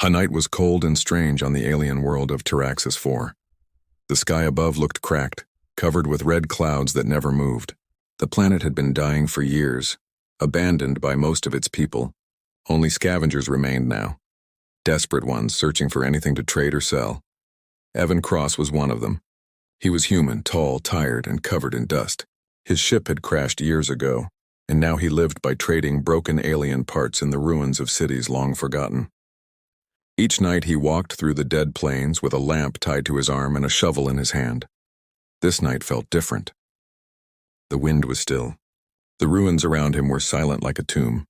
A night was cold and strange on the alien world of Taraxis 4. The sky above looked cracked, covered with red clouds that never moved. The planet had been dying for years, abandoned by most of its people. Only scavengers remained now, desperate ones searching for anything to trade or sell. Evan Cross was one of them. He was human, tall, tired, and covered in dust. His ship had crashed years ago, and now he lived by trading broken alien parts in the ruins of cities long forgotten. Each night he walked through the dead plains with a lamp tied to his arm and a shovel in his hand. This night felt different. The wind was still. The ruins around him were silent like a tomb.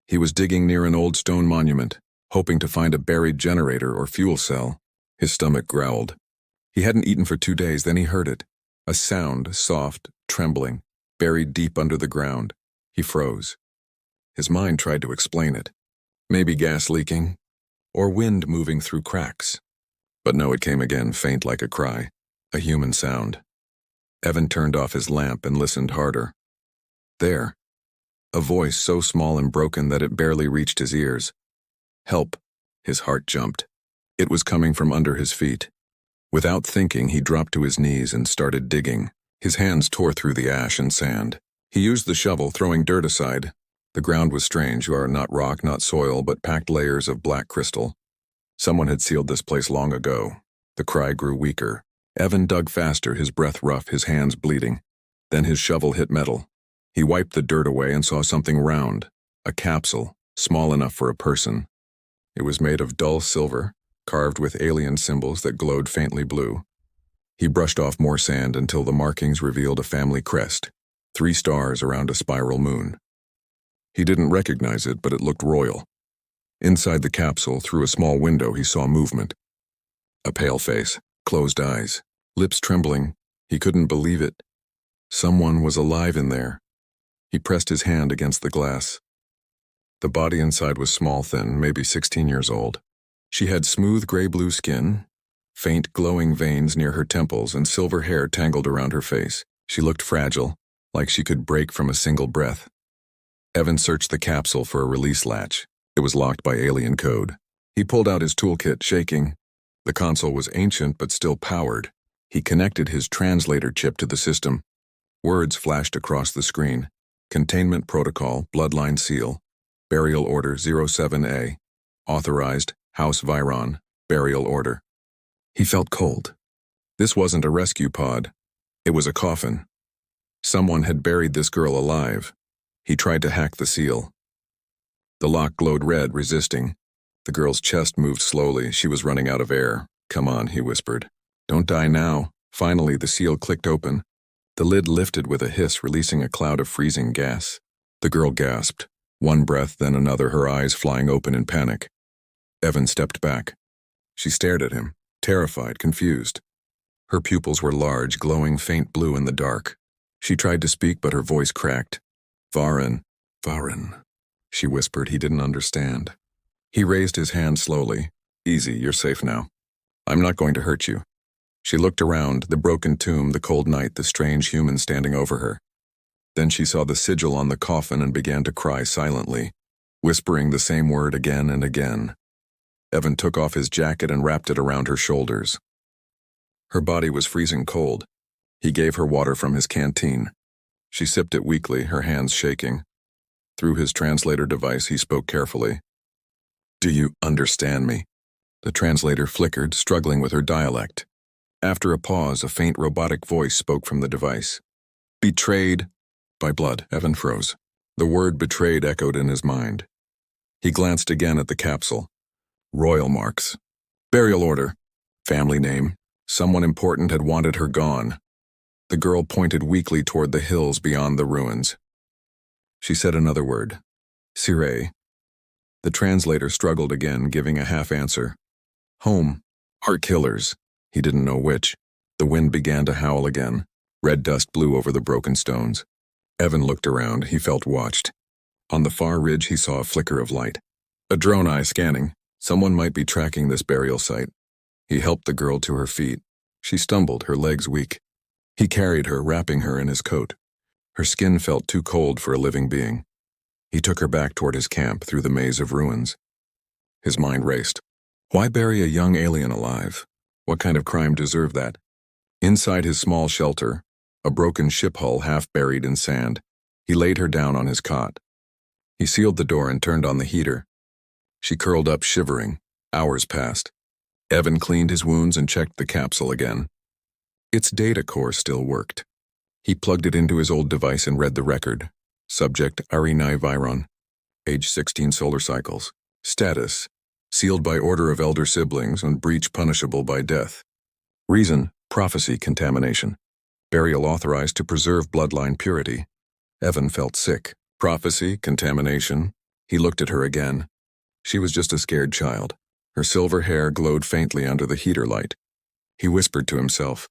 He was digging near an old stone monument, hoping to find a buried generator or fuel cell. His stomach growled. He hadn't eaten for 2 days, then he heard it. A sound, soft, trembling, buried deep under the ground. He froze. His mind tried to explain it. Maybe gas leaking, or wind moving through cracks. But no, it came again, faint like a cry, a human sound. Evan turned off his lamp and listened harder. There, a voice so small and broken that it barely reached his ears. Help! His heart jumped. It was coming from under his feet. Without thinking, he dropped to his knees and started digging. His hands tore through the ash and sand. He used the shovel, throwing dirt aside. The ground was strange, not rock, not soil, but packed layers of black crystal. Someone had sealed this place long ago. The cry grew weaker. Evan dug faster, his breath rough, his hands bleeding. Then his shovel hit metal. He wiped the dirt away and saw something round, a capsule, small enough for a person. It was made of dull silver, carved with alien symbols that glowed faintly blue. He brushed off more sand until the markings revealed a family crest, 3 stars around a spiral moon. He didn't recognize it, but it looked royal. Inside the capsule, through a small window, he saw movement. A pale face, closed eyes, lips trembling. He couldn't believe it. Someone was alive in there. He pressed his hand against the glass. The body inside was small, thin, maybe 16 years old. She had smooth gray-blue skin, faint glowing veins near her temples, and silver hair tangled around her face. She looked fragile, like she could break from a single breath. Evan searched the capsule for a release latch. It was locked by alien code. He pulled out his toolkit, shaking. The console was ancient but still powered. He connected his translator chip to the system. Words flashed across the screen. Containment protocol, Bloodline seal. Burial order 07A. Authorized, House Viron, burial order. He felt cold. This wasn't a rescue pod. It was a coffin. Someone had buried this girl alive. He tried to hack the seal. The lock glowed red, resisting. The girl's chest moved slowly. She was running out of air. Come on, he whispered. Don't die now. Finally, the seal clicked open. The lid lifted with a hiss, releasing a cloud of freezing gas. The girl gasped. One breath, then another, her eyes flying open in panic. Evan stepped back. She stared at him, terrified, confused. Her pupils were large, glowing faint blue in the dark. She tried to speak, but her voice cracked. Varin, she whispered. He didn't understand. He raised his hand slowly. Easy, you're safe now. I'm not going to hurt you. She looked around, the broken tomb, the cold night, the strange human standing over her. Then she saw the sigil on the coffin and began to cry silently, whispering the same word again and again. Evan took off his jacket and wrapped it around her shoulders. Her body was freezing cold. He gave her water from his canteen. She sipped it weakly, her hands shaking. Through his translator device, he spoke carefully. Do you understand me? The translator flickered, struggling with her dialect. After a pause, a faint robotic voice spoke from the device. Betrayed by blood. Evan froze. The word betrayed echoed in his mind. He glanced again at the capsule. Royal marks. Burial order. Family name. Someone important had wanted her gone. The girl pointed weakly toward the hills beyond the ruins. She said another word. Siré. The translator struggled again, giving a half answer. Home. Heart killers. He didn't know which. The wind began to howl again. Red dust blew over the broken stones. Evan looked around. He felt watched. On the far ridge, he saw a flicker of light. A drone eye scanning. Someone might be tracking this burial site. He helped the girl to her feet. She stumbled, her legs weak. He carried her, wrapping her in his coat. Her skin felt too cold for a living being. He took her back toward his camp through the maze of ruins. His mind raced. Why bury a young alien alive? What kind of crime deserved that? Inside his small shelter, a broken ship hull half buried in sand, he laid her down on his cot. He sealed the door and turned on the heater. She curled up shivering. Hours passed. Evan cleaned his wounds and checked the capsule again. Its data core still worked. He plugged it into his old device and read the record. Subject Arinai Viron. Age 16 solar cycles. Status: sealed by order of elder siblings and breach punishable by death. Reason: prophecy contamination. Burial authorized to preserve bloodline purity. Evan felt sick. Prophecy, contamination. He looked at her again. She was just a scared child. Her silver hair glowed faintly under the heater light. He whispered to himself,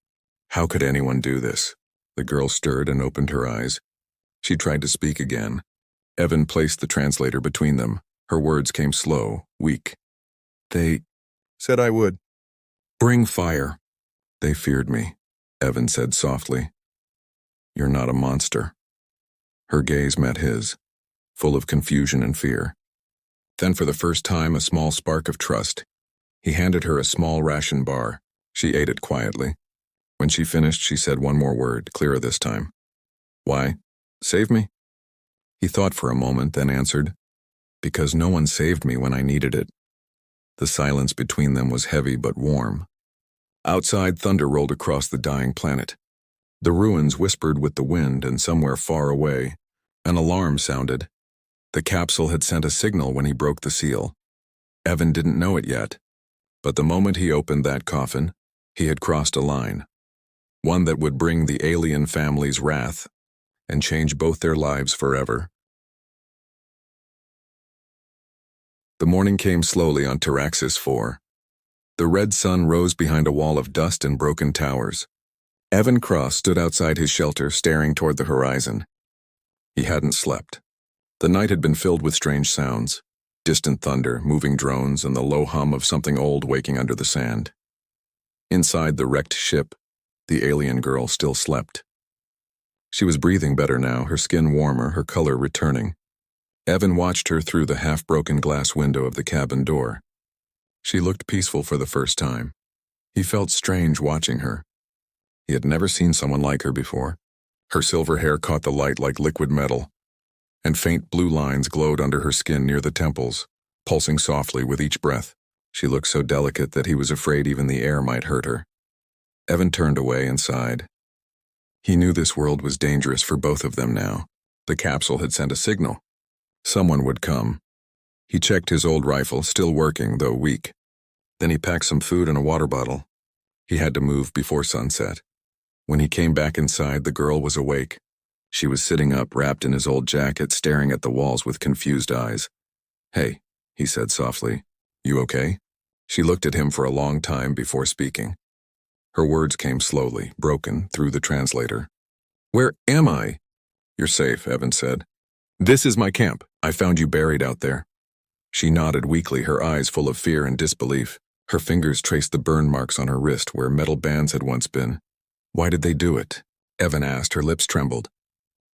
"How could anyone do this?" The girl stirred and opened her eyes. She tried to speak again. Evan placed the translator between them. Her words came slow, weak. "They said I would bring fire." "They feared me," Evan said softly. "You're not a monster." Her gaze met his, full of confusion and fear. Then for the first time, a small spark of trust. He handed her a small ration bar. She ate it quietly. When she finished, she said one more word, clearer this time. "Why? Save me?" He thought for a moment, then answered, "Because no one saved me when I needed it." The silence between them was heavy but warm. Outside, thunder rolled across the dying planet. The ruins whispered with the wind, and somewhere far away, an alarm sounded. The capsule had sent a signal when he broke the seal. Evan didn't know it yet, but the moment he opened that coffin, he had crossed a line. One that would bring the alien family's wrath and change both their lives forever. The morning came slowly on Taraxis 4. The red sun rose behind a wall of dust and broken towers. Evan Cross stood outside his shelter, staring toward the horizon. He hadn't slept. The night had been filled with strange sounds, distant thunder, moving drones, and the low hum of something old waking under the sand. Inside the wrecked ship, the alien girl still slept. She was breathing better now, her skin warmer, her color returning. Evan watched her through the half-broken glass window of the cabin door. She looked peaceful for the first time. He felt strange watching her. He had never seen someone like her before. Her silver hair caught the light like liquid metal, and faint blue lines glowed under her skin near the temples, pulsing softly with each breath. She looked so delicate that he was afraid even the air might hurt her. Evan turned away and sighed. He knew this world was dangerous for both of them now. The capsule had sent a signal. Someone would come. He checked his old rifle, still working, though weak. Then he packed some food and a water bottle. He had to move before sunset. When he came back inside, the girl was awake. She was sitting up, wrapped in his old jacket, staring at the walls with confused eyes. "Hey," he said softly. "You okay?" She looked at him for a long time before speaking. Her words came slowly, broken, through the translator. "Where am I?" "You're safe," Evan said. "This is my camp. I found you buried out there." She nodded weakly, her eyes full of fear and disbelief. Her fingers traced the burn marks on her wrist where metal bands had once been. "Why did they do it?" Evan asked, her lips trembled.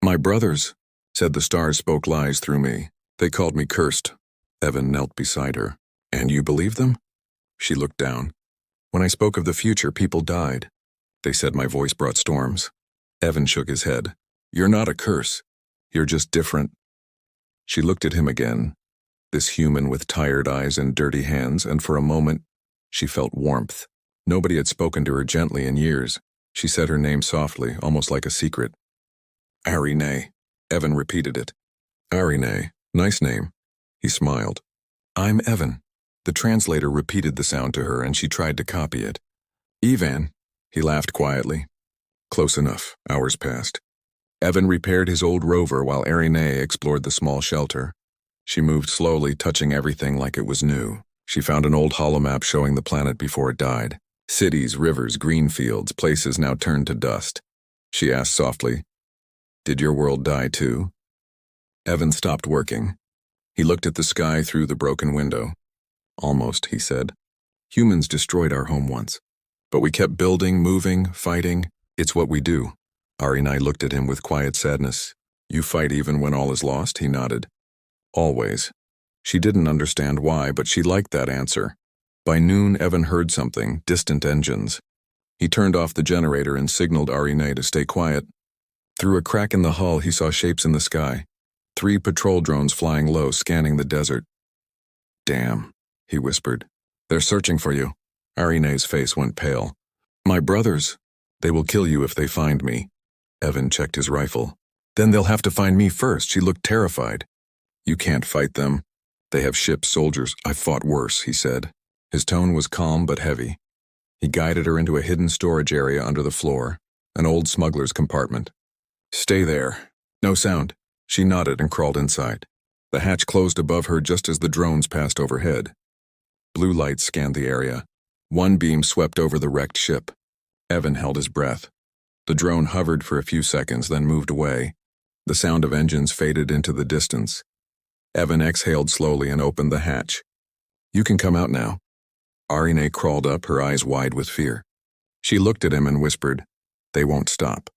"My brothers," said the stars spoke lies through me. "They called me cursed." Evan knelt beside her. "And you believe them?" She looked down. "When I spoke of the future, people died. They said my voice brought storms." Evan shook his head. "You're not a curse. You're just different." She looked at him again, this human with tired eyes and dirty hands, and for a moment, she felt warmth. Nobody had spoken to her gently in years. She said her name softly, almost like a secret. "Arinai." Evan repeated it. "Arinai. Nice name." He smiled. "I'm Evan." The translator repeated the sound to her, and she tried to copy it. "Ivan." He laughed quietly. Close enough. Hours passed. Evan repaired his old rover while Arinai explored the small shelter. She moved slowly, touching everything like it was new. She found an old holomap showing the planet before it died. Cities, rivers, green fields, places now turned to dust. She asked softly, "Did your world die too?" Evan stopped working. He looked at the sky through the broken window. "Almost," he said. "Humans destroyed our home once. But we kept building, moving, fighting. It's what we do." Arinai looked at him with quiet sadness. "You fight even when all is lost?" He nodded. "Always." She didn't understand why, but she liked that answer. By noon, Evan heard something, distant engines. He turned off the generator and signaled Arine to stay quiet. Through a crack in the hull, he saw shapes in the sky. 3 patrol drones flying low, scanning the desert. "Damn," he whispered. "They're searching for you." Arine's face went pale. "My brothers. They will kill you if they find me." Evan checked his rifle. "Then they'll have to find me first." She looked terrified. "You can't fight them. They have ships, soldiers. I've fought worse," he said. His tone was calm but heavy. He guided her into a hidden storage area under the floor, an old smuggler's compartment. "Stay there. No sound." She nodded and crawled inside. The hatch closed above her just as the drones passed overhead. Blue lights scanned the area. One beam swept over the wrecked ship. Evan held his breath. The drone hovered for a few seconds, then moved away. The sound of engines faded into the distance. Evan exhaled slowly and opened the hatch. "You can come out now." Arine crawled up, her eyes wide with fear. She looked at him and whispered, "They won't stop.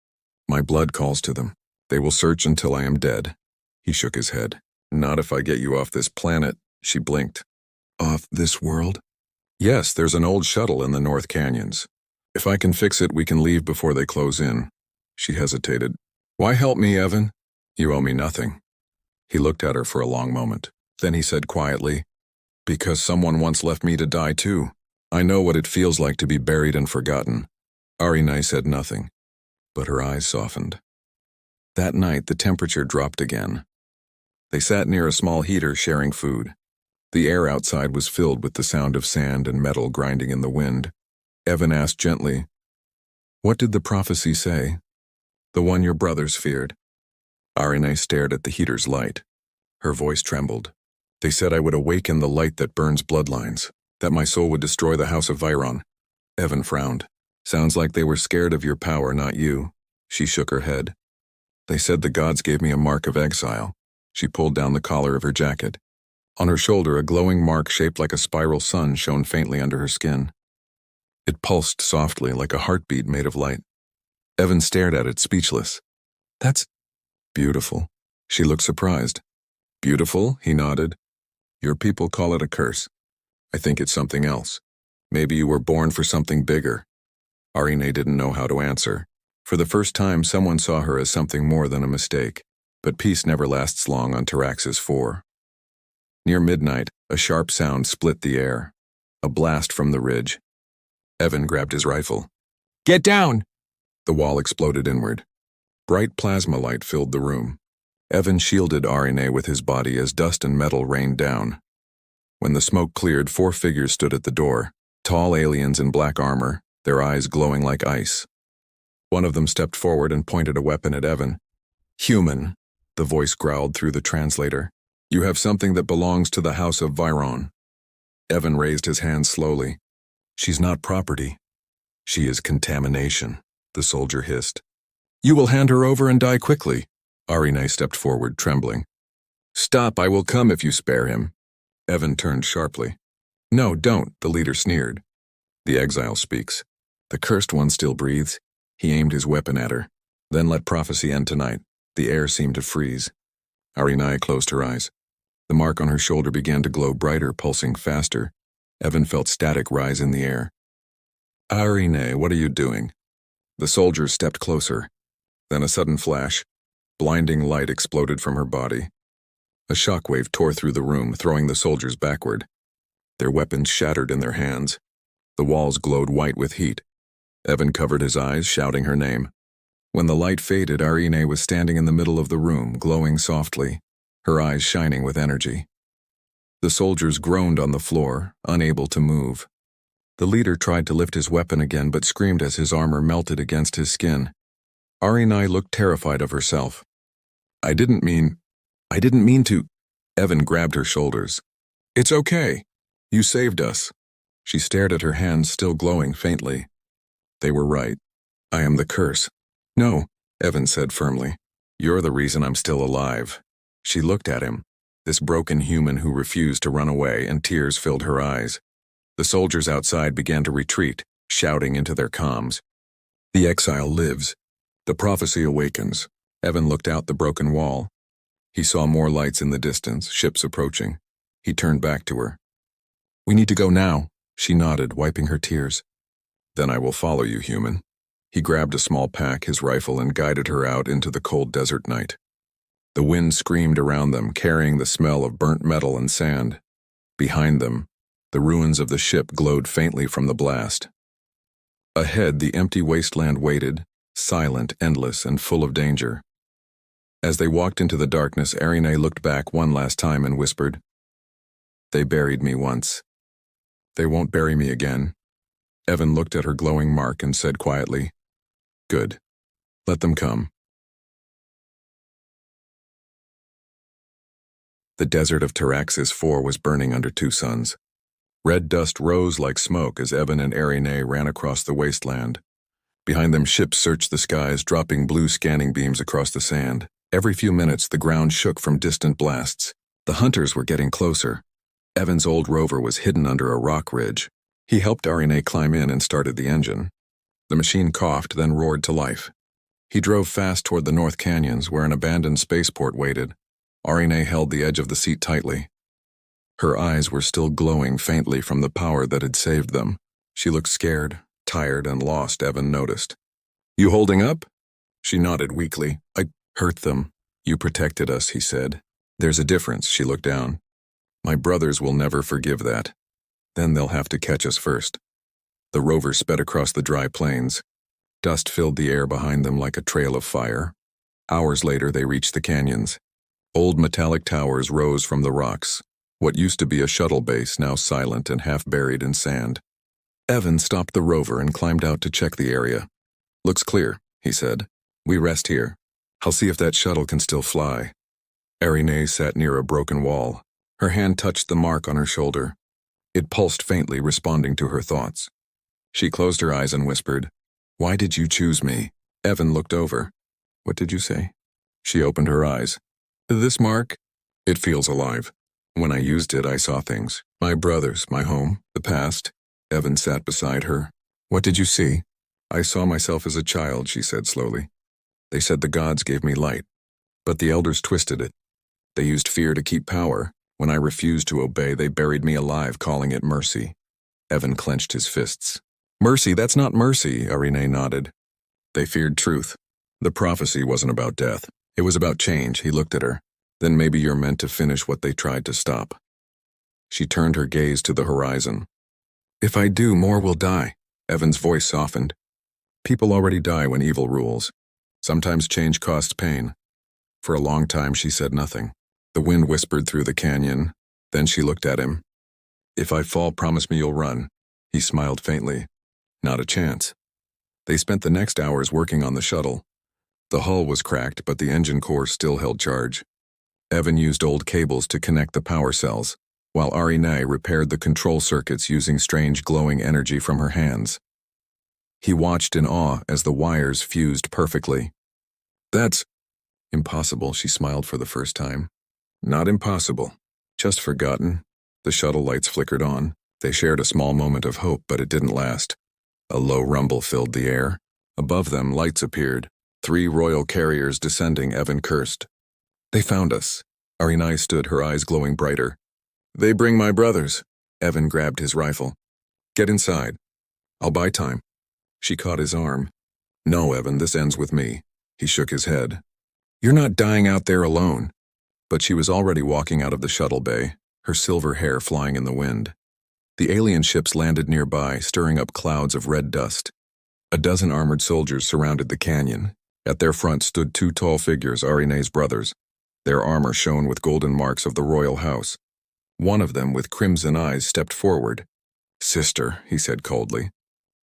My blood calls to them. They will search until I am dead." He shook his head. "Not if I get you off this planet." She blinked. "Off this world?" "Yes, there's an old shuttle in the North Canyons. If I can fix it, we can leave before they close in." She hesitated. "Why help me, Evan? You owe me nothing." He looked at her for a long moment. Then he said quietly, "Because someone once left me to die too. I know what it feels like to be buried and forgotten." Arine said nothing, but her eyes softened. That night, the temperature dropped again. They sat near a small heater sharing food. The air outside was filled with the sound of sand and metal grinding in the wind. Evan asked gently, "What did the prophecy say? The one your brothers feared?" Arine stared at the heater's light. Her voice trembled. "They said I would awaken the light that burns bloodlines, that my soul would destroy the house of Viron." Evan frowned. "Sounds like they were scared of your power, not you." She shook her head. "They said the gods gave me a mark of exile." She pulled down the collar of her jacket. On her shoulder, a glowing mark shaped like a spiral sun shone faintly under her skin. It pulsed softly, like a heartbeat made of light. Evan stared at it, speechless. "That's beautiful." She looked surprised. "Beautiful?" he nodded. "Your people call it a curse. I think it's something else. Maybe you were born for something bigger." Arine didn't know how to answer. For the first time, someone saw her as something more than a mistake. But peace never lasts long on Taraxis 4. Near midnight, a sharp sound split the air. A blast from the ridge. Evan grabbed his rifle. "Get down!" The wall exploded inward. Bright plasma light filled the room. Evan shielded Arine with his body as dust and metal rained down. When the smoke cleared, 4 figures stood at the door, tall aliens in black armor, their eyes glowing like ice. One of them stepped forward and pointed a weapon at Evan. "Human," the voice growled through the translator. "You have something that belongs to the house of Viron." Evan raised his hand slowly. "She's not property. She is contamination," the soldier hissed. "You will hand her over and die quickly." Arine stepped forward, trembling. "Stop, I will come if you spare him." Evan turned sharply. "No, don't," the leader sneered. "The exile speaks. The cursed one still breathes." He aimed his weapon at her. "Then let prophecy end tonight." The air seemed to freeze. Arine closed her eyes. The mark on her shoulder began to glow brighter, pulsing faster. Evan felt static rise in the air. "Arine, what are you doing?" The soldier stepped closer. Then a sudden flash. Blinding light exploded from her body. A shockwave tore through the room, throwing the soldiers backward. Their weapons shattered in their hands. The walls glowed white with heat. Evan covered his eyes, shouting her name. When the light faded, Arine was standing in the middle of the room, glowing softly, her eyes shining with energy. The soldiers groaned on the floor, unable to move. The leader tried to lift his weapon again, but screamed as his armor melted against his skin. Arine looked terrified of herself. I didn't mean to." Evan grabbed her shoulders. "It's okay. You saved us." She stared at her hands, still glowing faintly. They were right. "I am the curse." "No," Evan said firmly. "You're the reason I'm still alive." She looked at him, this broken human who refused to run away, and tears filled her eyes. The soldiers outside began to retreat, shouting into their comms. "The exile lives. The prophecy awakens." Evan looked out the broken wall. He saw more lights in the distance, ships approaching. He turned back to her. "We need to go now," She nodded, wiping her tears. Then I will follow you, human. He grabbed a small pack, his rifle, and guided her out into the cold desert night. The wind screamed around them, carrying the smell of burnt metal and sand. Behind them, the ruins of the ship glowed faintly from the blast. Ahead, the empty wasteland waited, silent, endless, and full of danger. As they walked into the darkness, Arine looked back one last time and whispered, "They buried me once. They won't bury me again." Evan looked at her glowing mark and said quietly, "Good. Let them come." The desert of Taraxis 4 was burning under two suns. Red dust rose like smoke as Evan and Arine ran across the wasteland. Behind them, ships searched the skies, dropping blue scanning beams across the sand. Every few minutes, the ground shook from distant blasts. The hunters were getting closer. Evan's old rover was hidden under a rock ridge. He helped Arine climb in and started the engine. The machine coughed, then roared to life. He drove fast toward the North Canyons, where an abandoned spaceport waited. Arine held the edge of the seat tightly. Her eyes were still glowing faintly from the power that had saved them. She looked scared, tired, and lost, Evan noticed. "You holding up?" She nodded weakly. "I hurt them. You protected us," he said. "There's a difference," she looked down. "My brothers will never forgive that. Then they'll have to catch us first." The rover sped across the dry plains. Dust filled the air behind them like a trail of fire. Hours later, they reached the canyons. Old metallic towers rose from the rocks. What used to be a shuttle base, now silent and half buried in sand. Evan stopped the rover and climbed out to check the area. "Looks clear," he said. "We rest here. I'll see if that shuttle can still fly." Arine sat near a broken wall. Her hand touched the mark on her shoulder. It pulsed faintly, responding to her thoughts. She closed her eyes and whispered, "Why did you choose me?" Evan looked over. "What did you say?" She opened her eyes. "This mark? It feels alive. When I used it, I saw things. My brothers, my home, the past." Evan sat beside her. "What did you see?" "I saw myself as a child," she said slowly. "They said the gods gave me light, but the elders twisted it. They used fear to keep power. When I refused to obey, they buried me alive, calling it mercy." Evan clenched his fists. "Mercy, that's not mercy," Arine nodded. "They feared truth. The prophecy wasn't about death. It was about change." He looked at her. "Then maybe you're meant to finish what they tried to stop." She turned her gaze to the horizon. "If I do, more will die." Evan's voice softened. "People already die when evil rules. Sometimes change costs pain." For a long time, she said nothing. The wind whispered through the canyon. Then she looked at him. "If I fall, promise me you'll run." He smiled faintly. "Not a chance." They spent the next hours working on the shuttle. The hull was cracked, but the engine core still held charge. Evan used old cables to connect the power cells, while Arine repaired the control circuits using strange glowing energy from her hands. He watched in awe as the wires fused perfectly. "That's impossible," she smiled for the first time. "Not impossible, just forgotten." The shuttle lights flickered on. They shared a small moment of hope, but it didn't last. A low rumble filled the air. Above them, lights appeared. 3 royal carriers descending, Evan cursed. "They found us." Arine stood, her eyes glowing brighter. "They bring my brothers." Evan grabbed his rifle. "Get inside. I'll buy time." She caught his arm. "No, Evan, this ends with me." He shook his head. "You're not dying out there alone." But she was already walking out of the shuttle bay, her silver hair flying in the wind. The alien ships landed nearby, stirring up clouds of red dust. A dozen armored soldiers surrounded the canyon. At their front stood 2 tall figures, Arine's brothers. Their armor shone with golden marks of the royal house. One of them, with crimson eyes, stepped forward. "Sister," he said coldly.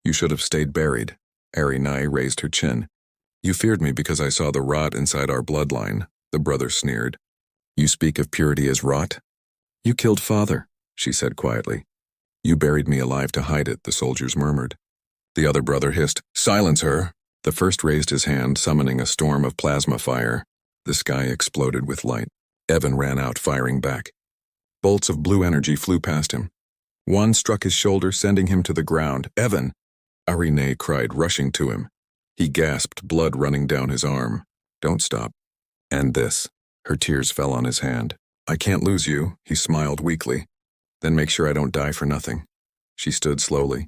"You should have stayed buried." Arine raised her chin. "You feared me because I saw the rot inside our bloodline," the brother sneered. "You speak of purity as rot?" "You killed father," she said quietly. "You buried me alive to hide it," the soldiers murmured. The other brother hissed, "Silence her!" The first raised his hand, summoning a storm of plasma fire. The sky exploded with light. Evan ran out, firing back. Bolts of blue energy flew past him. One struck his shoulder, sending him to the ground. "Evan!" Arine cried, rushing to him. He gasped, blood running down his arm. "Don't stop." "And this." Her tears fell on his hand. "I can't lose you," he smiled weakly. "Then make sure I don't die for nothing." She stood slowly.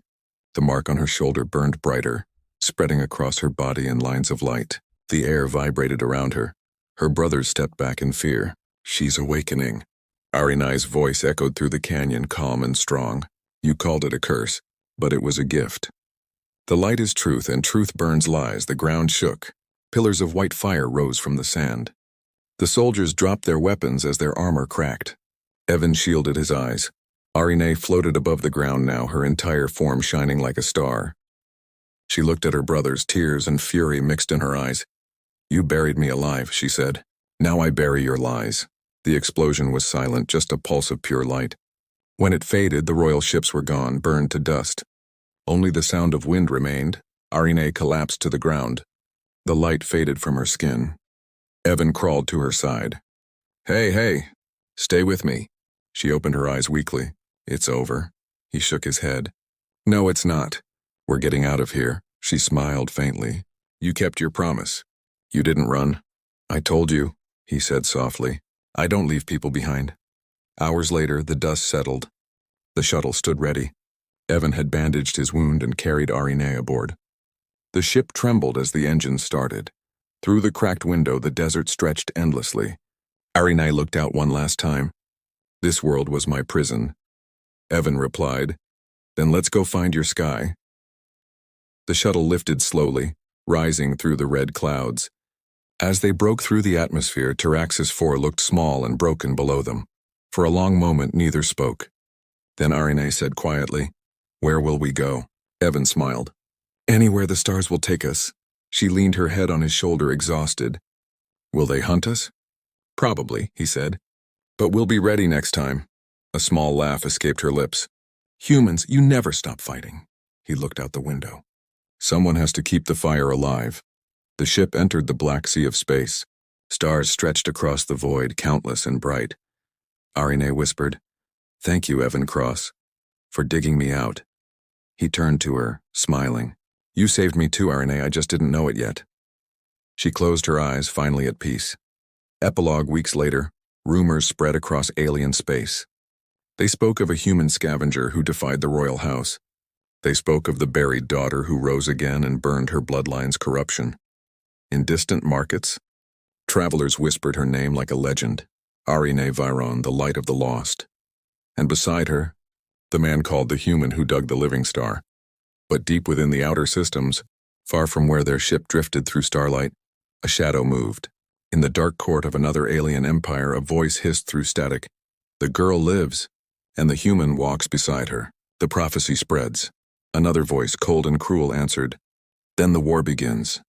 The mark on her shoulder burned brighter, spreading across her body in lines of light. The air vibrated around her. Her brothers stepped back in fear. She's awakening. Arinai's voice echoed through the canyon, calm and strong. You called it a curse, but it was a gift. The light is truth, and truth burns lies. The ground shook. Pillars of white fire rose from the sand. The soldiers dropped their weapons as their armor cracked. Evan shielded his eyes. Arinai floated above the ground now, her entire form shining like a star. She looked at her brothers, tears and fury mixed in her eyes. You buried me alive, she said. Now I bury your lies. The explosion was silent, just a pulse of pure light. When it faded, the royal ships were gone, burned to dust. Only the sound of wind remained. Arinai collapsed to the ground. The light faded from her skin. Evan crawled to her side. Hey, stay with me. She opened her eyes weakly. It's over. He shook his head. No, it's not. We're getting out of here. She smiled faintly. You kept your promise. You didn't run. I told you, he said softly. I don't leave people behind. Hours later, the dust settled. The shuttle stood ready. Evan had bandaged his wound and carried Arinai aboard. The ship trembled as the engines started. Through the cracked window, the desert stretched endlessly. Arinai looked out one last time. This world was my prison. Evan replied, Then let's go find your sky. The shuttle lifted slowly, rising through the red clouds. As they broke through the atmosphere, Taraxis 4 looked small and broken below them. For a long moment, neither spoke. Then Arinai said quietly, Where will we go? Evan smiled. Anywhere the stars will take us. She leaned her head on his shoulder, exhausted. Will they hunt us? Probably, he said. But we'll be ready next time. A small laugh escaped her lips. Humans, you never stop fighting. He looked out the window. Someone has to keep the fire alive. The ship entered the black sea of space. Stars stretched across the void, countless and bright. Arinai whispered, Thank you, Evan Cross, for digging me out. He turned to her, smiling. You saved me too, Arinai, I just didn't know it yet. She closed her eyes, finally at peace. Epilogue weeks later, rumors spread across alien space. They spoke of a human scavenger who defied the royal house. They spoke of the buried daughter who rose again and burned her bloodline's corruption. In distant markets, travelers whispered her name like a legend, Arinai Viron, the light of the lost. And beside her, the man called the human who dug the living star. But deep within the outer systems, far from where their ship drifted through starlight, a shadow moved. In the dark court of another alien empire, a voice hissed through static. The girl lives, and the human walks beside her. The prophecy spreads. Another voice, cold and cruel, answered. Then the war begins.